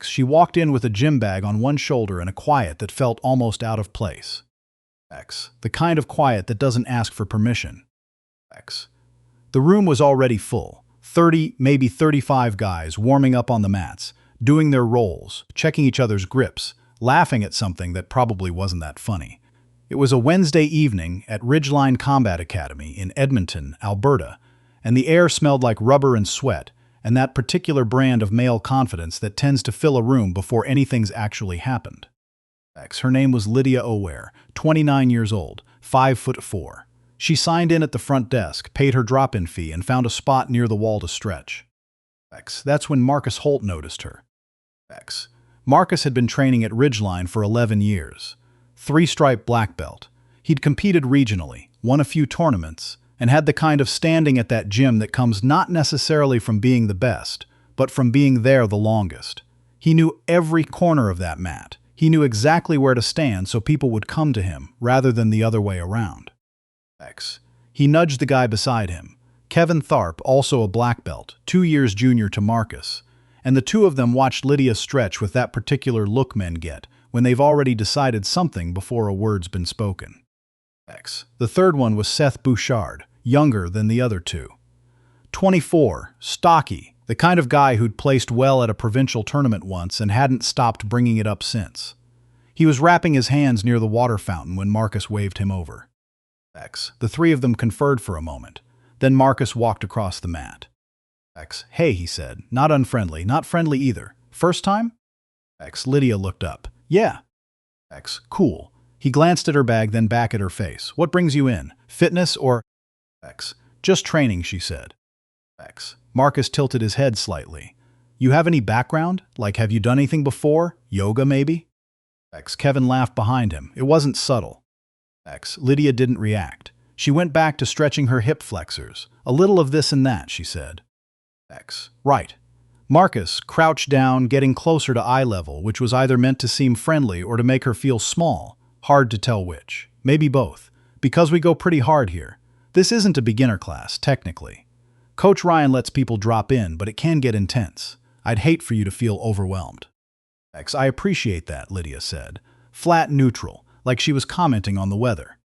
She walked in with a gym bag on one shoulder and a quiet that felt almost out of place. The kind of quiet that doesn't ask for permission. The room was already full. 30, maybe 35 guys warming up on the mats, doing their rolls, checking each other's grips, laughing at something that probably wasn't that funny. It was a Wednesday evening at Ridgeline Combat Academy in Edmonton, Alberta, and the air smelled like rubber and sweat, and that particular brand of male confidence that tends to fill a room before anything's actually happened. Her name was Lydia Oware, 29 years old, 5'4". She signed in at the front desk, paid her drop-in fee, and found a spot near the wall to stretch. That's when Marcus Holt noticed her. Marcus had been training at Ridgeline for 11 years. 3-stripe black belt. He'd competed regionally, won a few tournaments, and had the kind of standing at that gym that comes not necessarily from being the best, but from being there the longest. He knew every corner of that mat. He knew exactly where to stand so people would come to him, rather than the other way around. He nudged the guy beside him, Kevin Tharp, also a black belt, 2 years junior to Marcus, and the two of them watched Lydia stretch with that particular look men get when they've already decided something before a word's been spoken. The third one was Seth Bouchard, younger than the other two. 24, stocky, the kind of guy who'd placed well at a provincial tournament once and hadn't stopped bringing it up since. He was wrapping his hands near the water fountain when Marcus waved him over. The three of them conferred for a moment. Then Marcus walked across the mat. Hey, he said, not unfriendly, not friendly either. First time? Lydia looked up. Yeah. Cool. He glanced at her bag, then back at her face. What brings you in? Fitness or? Just training, she said. Marcus tilted his head slightly. You have any background? Like, have you done anything before? Yoga, maybe? Kevin laughed behind him. It wasn't subtle. Lydia didn't react. She went back to stretching her hip flexors. A little of this and that, she said. Right. Marcus crouched down, getting closer to eye level, which was either meant to seem friendly or to make her feel small. Hard to tell which. Maybe both. Because we go pretty hard here. This isn't a beginner class, technically. Coach Ryan lets people drop in, but it can get intense. I'd hate for you to feel overwhelmed. I appreciate that, Lydia said. Flat neutral, like she was commenting on the weather.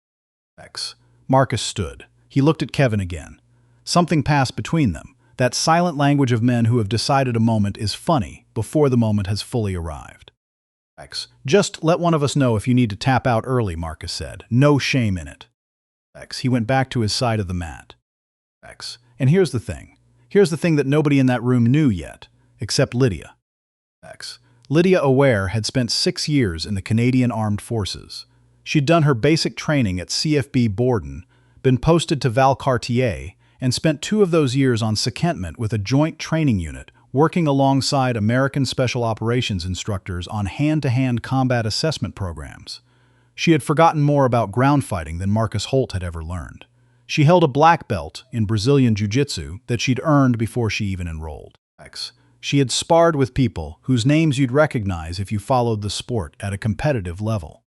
Marcus stood. He looked at Kevin again. Something passed between them. That silent language of men who have decided a moment is funny before the moment has fully arrived. Just let one of us know if you need to tap out early, Marcus said. No shame in it. He went back to his side of the mat. And here's the thing. Here's the thing that nobody in that room knew yet, except Lydia. Lydia Oware had spent 6 years in the Canadian Armed Forces. She'd done her basic training at CFB Borden, been posted to Valcartier, and spent 2 of those years on secondment with a joint training unit, working alongside American Special Operations instructors on hand-to-hand combat assessment programs. She had forgotten more about ground fighting than Marcus Holt had ever learned. She held a black belt in Brazilian Jiu-Jitsu that she'd earned before she even enrolled. She had sparred with people whose names you'd recognize if you followed the sport at a competitive level.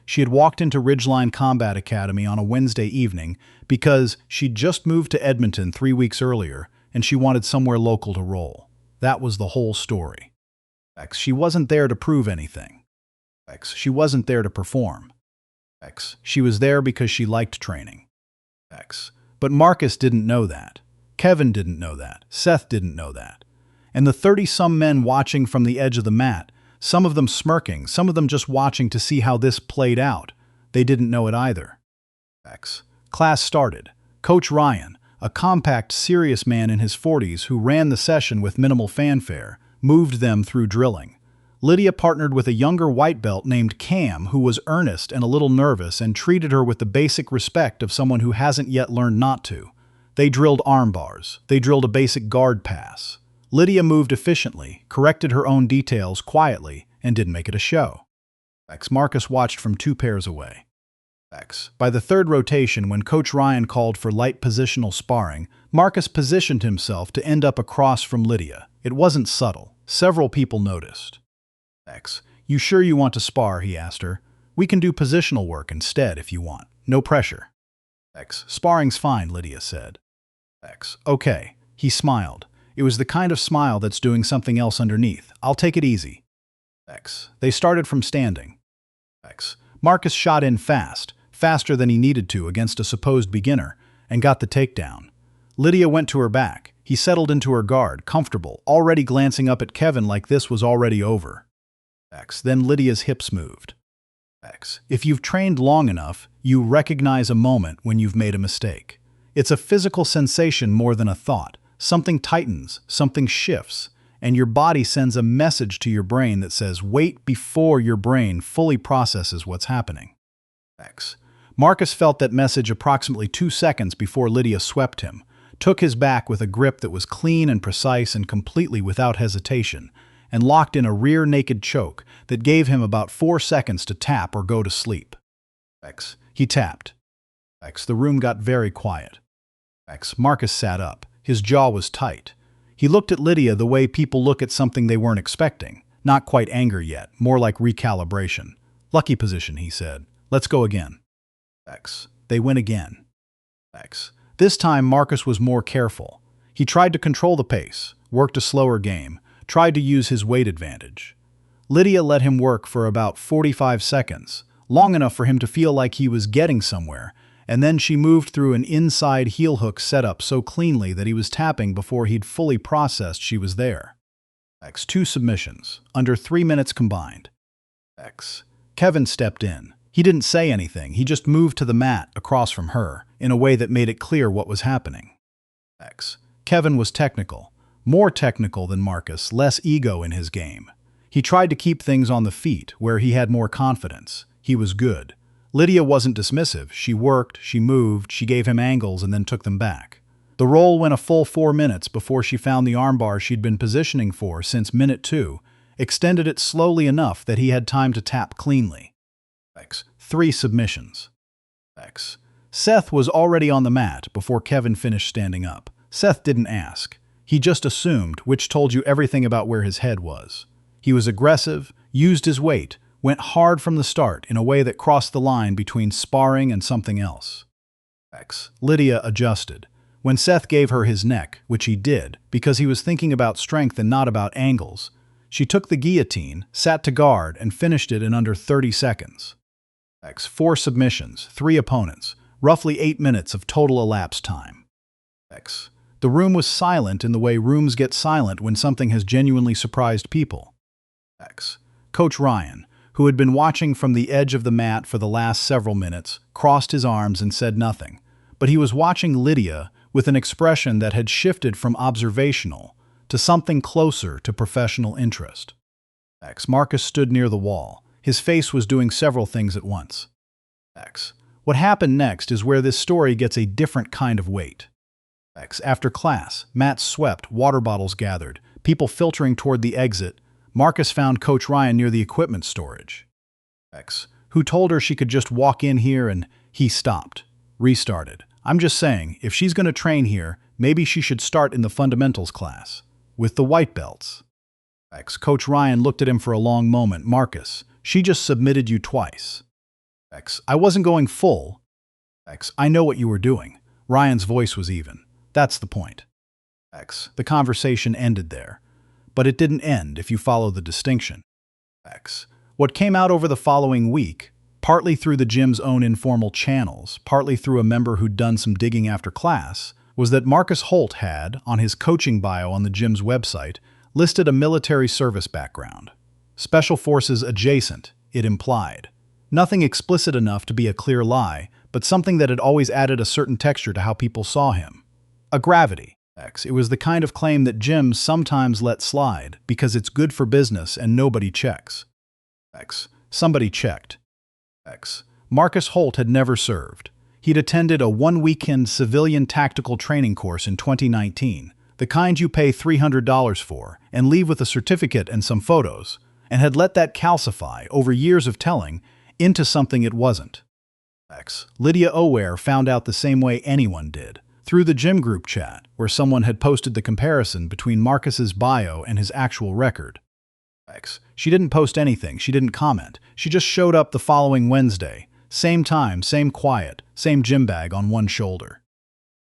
She had walked into Ridgeline Combat Academy on a Wednesday evening because she'd just moved to Edmonton 3 weeks earlier and she wanted somewhere local to roll. That was the whole story. She wasn't there to prove anything. She wasn't there to perform. She was there because she liked training. But Marcus didn't know that. Kevin didn't know that. Seth didn't know that. And the 30-some men watching from the edge of the mat, some of them smirking, some of them just watching to see how this played out, they didn't know it either. Class started. Coach Ryan, a compact, serious man in his 40s who ran the session with minimal fanfare, moved them through drilling. Lydia partnered with a younger white belt named Cam who was earnest and a little nervous and treated her with the basic respect of someone who hasn't yet learned not to. They drilled arm bars. They drilled a basic guard pass. Lydia moved efficiently, corrected her own details quietly, and didn't make it a show. Marcus watched from 2 pairs away. By the 3rd rotation, when Coach Ryan called for light positional sparring, Marcus positioned himself to end up across from Lydia. It wasn't subtle. Several people noticed. You sure you want to spar? He asked her. We can do positional work instead if you want. No pressure. Sparring's fine, Lydia said. Okay. He smiled. It was the kind of smile that's doing something else underneath. I'll take it easy. X. They started from standing. X. Marcus shot in fast, faster than he needed to against a supposed beginner, and got the takedown. Lydia went to her back. He settled into her guard, comfortable, already glancing up at Kevin like this was already over. X. Then Lydia's hips moved. X. If you've trained long enough, you recognize a moment when you've made a mistake. It's a physical sensation more than a thought. Something tightens, something shifts, and your body sends a message to your brain that says, wait, before your brain fully processes what's happening. X. Marcus felt that message approximately 2 seconds before Lydia swept him, took his back with a grip that was clean and precise and completely without hesitation, and locked in a rear naked choke that gave him about 4 seconds to tap or go to sleep. X. He tapped. X. The room got very quiet. X. Marcus sat up. His jaw was tight. He looked at Lydia the way people look at something they weren't expecting. Not quite anger yet, more like recalibration. Lucky position, he said. Let's go again. X. They went again. X. This time Marcus was more careful. He tried to control the pace, worked a slower game, tried to use his weight advantage. Lydia let him work for about 45 seconds, long enough for him to feel like he was getting somewhere, and then she moved through an inside heel hook setup so cleanly that he was tapping before he'd fully processed she was there. X. 2 submissions, under 3 minutes combined. X. Kevin stepped in. He didn't say anything, he just moved to the mat across from her, in a way that made it clear what was happening. X. Kevin was technical. More technical than Marcus, less ego in his game. He tried to keep things on the feet, where he had more confidence. He was good. Lydia wasn't dismissive. She worked, she moved, she gave him angles and then took them back. The roll went a full 4 minutes before she found the armbar she'd been positioning for since minute 2, extended it slowly enough that he had time to tap cleanly. X. 3 submissions. X. Seth was already on the mat before Kevin finished standing up. Seth didn't ask. He just assumed, which told you everything about where his head was. He was aggressive, used his weight, went hard from the start in a way that crossed the line between sparring and something else. X. Lydia adjusted. When Seth gave her his neck, which he did, because he was thinking about strength and not about angles, she took the guillotine, sat to guard, and finished it in under 30 seconds. X. 4 submissions, 3 opponents, roughly 8 minutes of total elapsed time. X. The room was silent in the way rooms get silent when something has genuinely surprised people. X. Coach Ryan, who had been watching from the edge of the mat for the last several minutes, crossed his arms and said nothing, but he was watching Lydia with an expression that had shifted from observational to something closer to professional interest. X. Marcus stood near the wall. His face was doing several things at once. X. What happened next is where this story gets a different kind of weight. X. After class, mats swept, water bottles gathered, people filtering toward the exit. Marcus found Coach Ryan near the equipment storage. X. Who told her she could just walk in here, and he stopped. Restarted. I'm just saying, if she's going to train here, maybe she should start in the fundamentals class. With the white belts. X. Coach Ryan looked at him for a long moment. Marcus, she just submitted you twice. X. I wasn't going full. X. I know what you were doing. Ryan's voice was even. That's the point. X. The conversation ended there. But it didn't end if you follow the distinction. X. What came out over the following week, partly through the gym's own informal channels, partly through a member who'd done some digging after class, was that Marcus Holt had, on his coaching bio on the gym's website, listed a military service background. Special Forces adjacent, it implied. Nothing explicit enough to be a clear lie, but something that had always added a certain texture to how people saw him. A gravity. X. It was the kind of claim that gyms sometimes let slide because it's good for business and nobody checks. X. Somebody checked. X. Marcus Holt had never served. He'd attended a one-weekend civilian tactical training course in 2019, the kind you pay $300 for and leave with a certificate and some photos, and had let that calcify, over years of telling, into something it wasn't. X. Lydia Oware found out the same way anyone did, through the gym group chat, where someone had posted the comparison between Marcus's bio and his actual record. X. She didn't post anything, she didn't comment, she just showed up the following Wednesday. Same time, same quiet, same gym bag on one shoulder.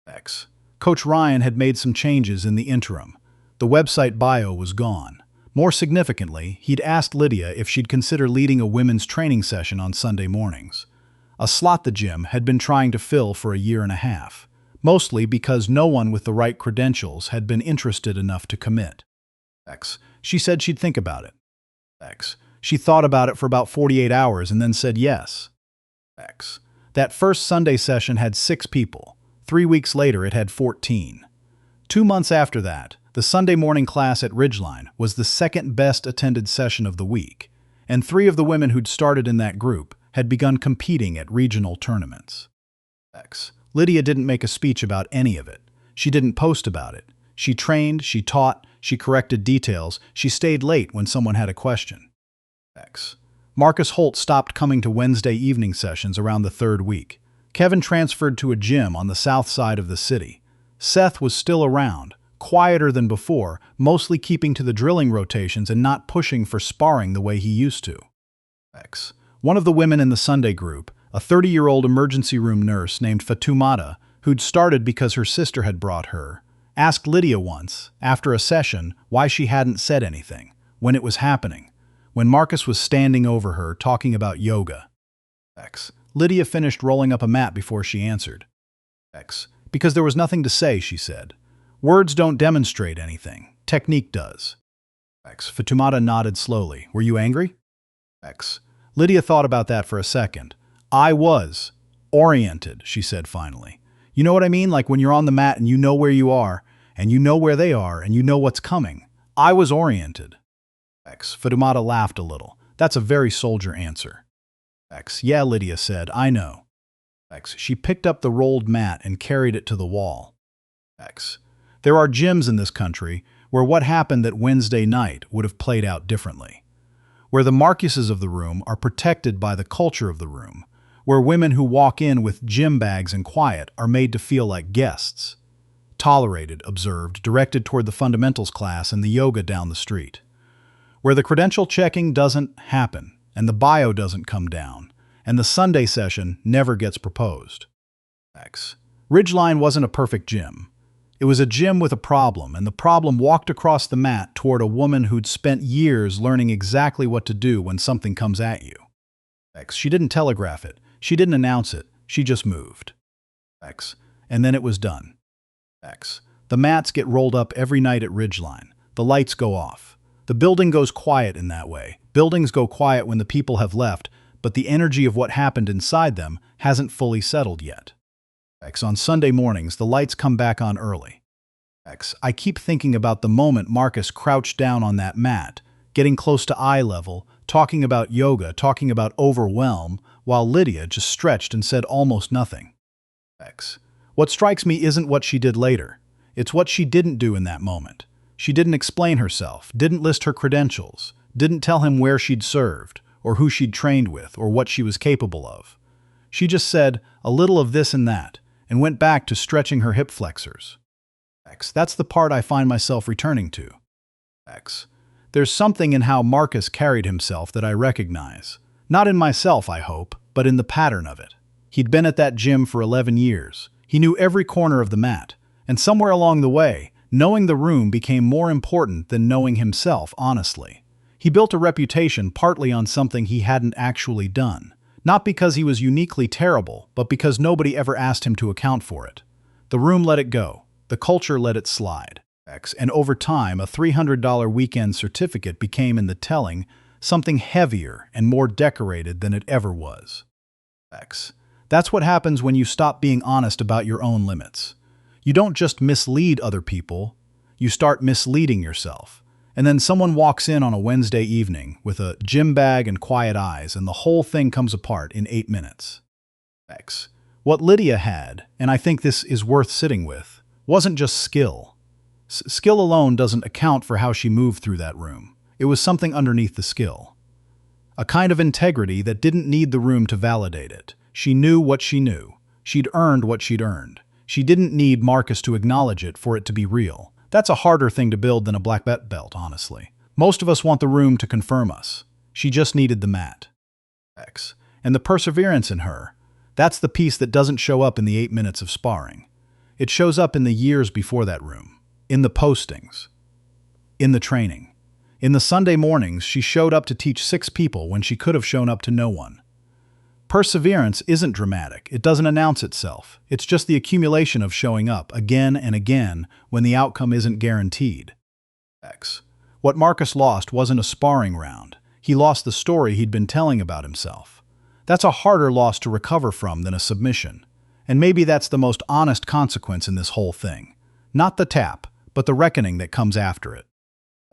X. Coach Ryan had made some changes in the interim. The website bio was gone. More significantly, he'd asked Lydia if she'd consider leading a women's training session on Sunday mornings. A slot the gym had been trying to fill for a year and a half, mostly because no one with the right credentials had been interested enough to commit. She said she'd think about it. She thought about it for about 48 hours and then said yes. That first Sunday session had 6 people. 3 weeks later, it had 14. 2 months after that, the Sunday morning class at Ridgeline was the second best attended session of the week, and 3 of the women who'd started in that group had begun competing at regional tournaments. Lydia didn't make a speech about any of it. She didn't post about it. She trained, she taught, she corrected details, she stayed late when someone had a question. Marcus Holt stopped coming to Wednesday evening sessions around the 3rd week. Kevin transferred to a gym on the south side of the city. Seth was still around, quieter than before, mostly keeping to the drilling rotations and not pushing for sparring the way he used to. One of the women in the Sunday group, a 30-year-old emergency room nurse named Fatoumata, who'd started because her sister had brought her, asked Lydia once, after a session, why she hadn't said anything, when it was happening, when Marcus was standing over her talking about yoga. Lydia finished rolling up a mat before she answered. Because there was nothing to say, she said. Words don't demonstrate anything. Technique does. Fatoumata nodded slowly. Were you angry? Lydia thought about that for a second. I was oriented, she said finally. You know what I mean? Like when you're on the mat and you know where you are, and you know where they are, and you know what's coming. I was oriented. Fatoumata laughed a little. That's a very soldier answer. Yeah, Lydia said, I know. She picked up the rolled mat and carried it to the wall. There are gyms in this country where what happened that Wednesday night would have played out differently. Where the Marcuses of the room are protected by the culture of the room. Where women who walk in with gym bags and quiet are made to feel like guests. Tolerated, observed, directed toward the fundamentals class and the yoga down the street. Where the credential checking doesn't happen, and the bio doesn't come down, and the Sunday session never gets proposed. Ridgeline wasn't a perfect gym. It was a gym with a problem, and the problem walked across the mat toward a woman who'd spent years learning exactly what to do when something comes at you. She didn't telegraph it. She didn't announce it. She just moved. And then it was done. The mats get rolled up every night at Ridgeline. The lights go off. The building goes quiet in that way. Buildings go quiet when the people have left, but the energy of what happened inside them hasn't fully settled yet. On Sunday mornings, the lights come back on early. I keep thinking about the moment Marcus crouched down on that mat, getting close to eye level, talking about yoga, talking about overwhelm, while Lydia just stretched and said almost nothing. What strikes me isn't what she did later. It's what she didn't do in that moment. She didn't explain herself, didn't list her credentials, didn't tell him where she'd served, or who she'd trained with, or what she was capable of. She just said a little of this and that, and went back to stretching her hip flexors. That's the part I find myself returning to. There's something in how Marcus carried himself that I recognize. Not in myself, I hope, but in the pattern of it. He'd been at that gym for 11 years. He knew every corner of the mat, and somewhere along the way, knowing the room became more important than knowing himself honestly. He built a reputation partly on something he hadn't actually done. Not because he was uniquely terrible, but because nobody ever asked him to account for it. The room let it go. The culture let it slide. And over time, a $300 weekend certificate became, in the telling, something heavier and more decorated than it ever was. That's what happens when you stop being honest about your own limits. You don't just mislead other people, you start misleading yourself. And then someone walks in on a Wednesday evening with a gym bag and quiet eyes, and the whole thing comes apart in 8 minutes. What Lydia had, and I think this is worth sitting with, wasn't just skill. Skill alone doesn't account for how she moved through that room. It was something underneath the skill. A kind of integrity that didn't need the room to validate it. She knew what she knew. She'd earned what she'd earned. She didn't need Marcus to acknowledge it for it to be real. That's a harder thing to build than a black belt, honestly. Most of us want the room to confirm us. She just needed the mat. And the perseverance in her, that's the piece that doesn't show up in the 8 minutes of sparring. It shows up in the years before that room, in the postings, In the training. In the Sunday mornings, she showed up to teach 6 people when she could have shown up to no one. Perseverance isn't dramatic. It doesn't announce itself. It's just the accumulation of showing up again and again when the outcome isn't guaranteed. X. What Marcus lost wasn't a sparring round. He lost the story he'd been telling about himself. That's a harder loss to recover from than a submission. And maybe that's the most honest consequence in this whole thing. Not the tap, but the reckoning that comes after it.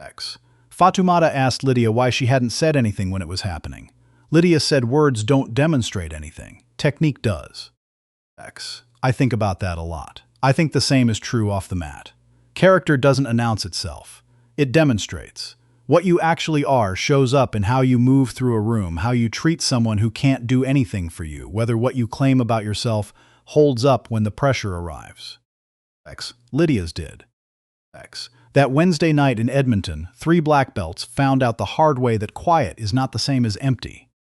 X. Fatoumata asked Lydia why she hadn't said anything when it was happening. Lydia said words don't demonstrate anything. Technique does. X. I think about that a lot. I think the same is true off the mat. Character doesn't announce itself. It demonstrates. What you actually are shows up in how you move through a room, how you treat someone who can't do anything for you, whether what you claim about yourself holds up when the pressure arrives. X. Lydia's did. X. That Wednesday night in Edmonton, 3 black belts found out the hard way that quiet is not the same as empty.